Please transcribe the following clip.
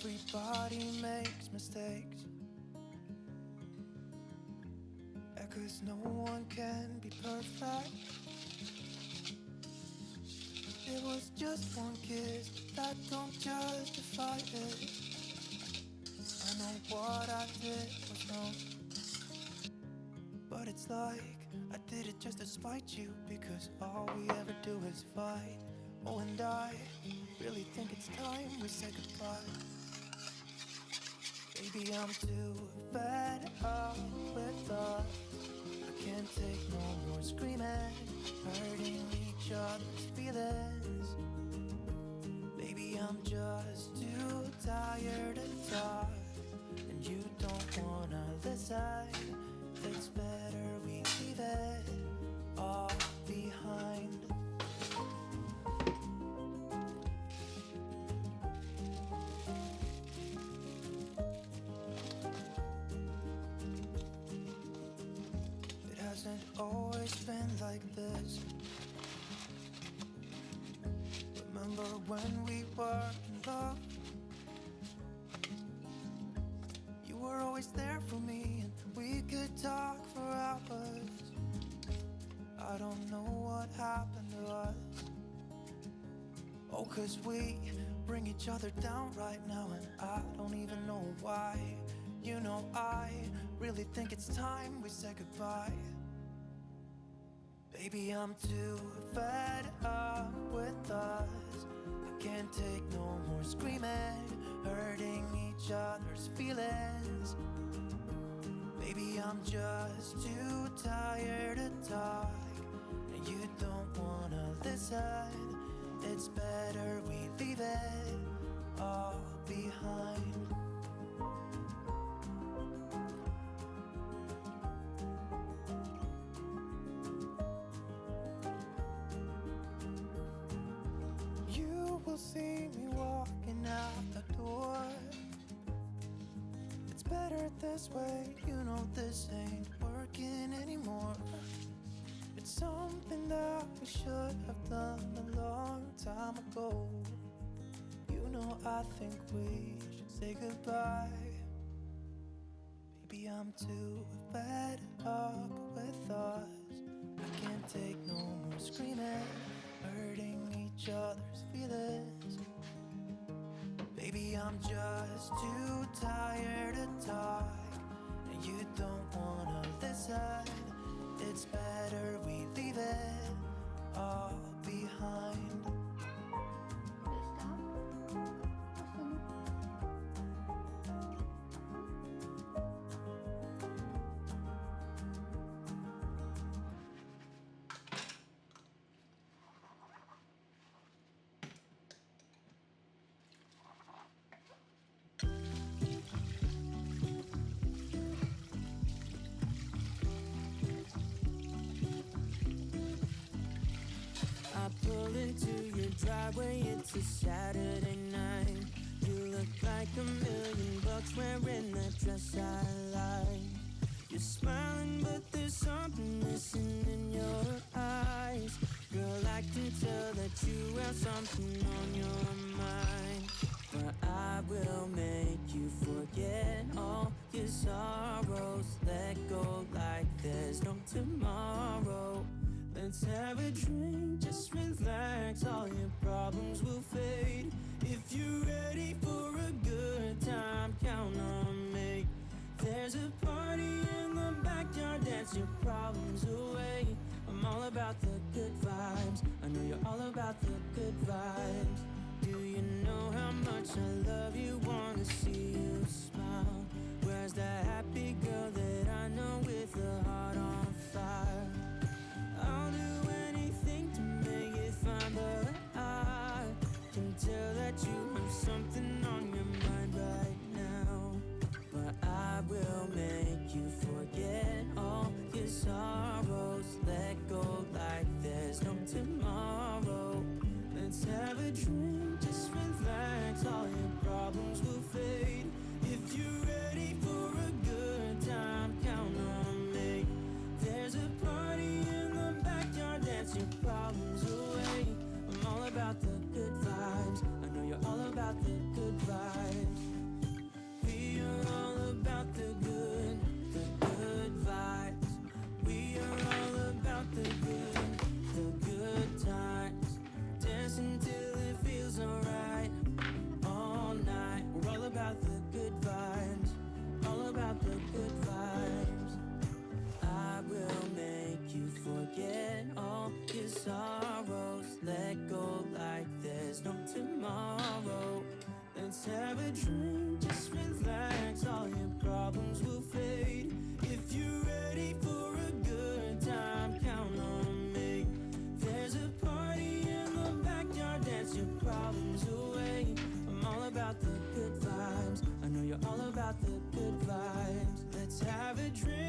Everybody makes mistakes, cause no one can be perfect. It was just one kiss, that don't justify it. I know what I did was wrong, but it's like I did it just to spite you, because all we ever do is fight. Oh, and I really think it's time we say goodbye. Baby, I'm too fed up with us. I can't take no more screaming, hurting each other's feelings. Baby, I'm just too tired to talk, and you don't wanna listen. It's better we leave it all behind. It hasn't always been like this. Remember when we were in love? You were always there for me, and we could talk for hours. I don't know what happened to us. Oh, cause we bring each other down right now, and I don't even know why. You know, I really think it's time we say goodbye. Baby, I'm too fed up with us. I can't take no more screaming, hurting each other's feelings. Baby, I'm just too tired to talk, and you don't wanna listen. It's better we leave it all behind. You will see me walking out the door. It's better this way, you know this ain't working anymore. It's something that we should have done a long time ago. You know, I think we should say goodbye. Baby, I'm too fed up with us. I can't take no more screaming, hurting each other's feelings. Baby, I'm just too tired to talk, and you don't wanna listen. It's better we leave it all behind. pull into your driveway, it's a Saturday night. You look like $1,000,000 wearing that dress I like. You're smiling, but there's something missing in your eyes. Girl, I can tell that you have something on your mind. But I will make you forget all your sorrows. Let go like there's no tomorrow. Let's have a drink, just relax, all your problems will fade. If you're ready for a good time, count on me. There's a party in the backyard, dance your problems away. I'm all about the good vibes, I know you're all about the good vibes. Do you know how much I love you, wanna see you smile? Where's that happy girl that I know with a heart on fire? I'll do anything to make it fine, but I can tell that you have something on your mind right now. But I will make you forget all your sorrows. Let go like there's no tomorrow. Let's have a drink, just relax, all your problems will fade. If you're ready for a good time, count on me. There's a party in the backyard, dance your problems away. I'm all about the good vibes, I know you're all about the good vibes. We are all about the good vibes. We are all about the good times. Dancing till it feels alright, all night. We're all about the good vibes, all about the good vibes. I will make you forget all your sorrows. Let go like there's no tomorrow. Let's have a drink, just relax, all your problems will fade. If you're ready for a good time, count on me. There's a party in the backyard, dance your problems away. I'm all about the good vibes, I know you're all about the good vibes. Let's have a drink.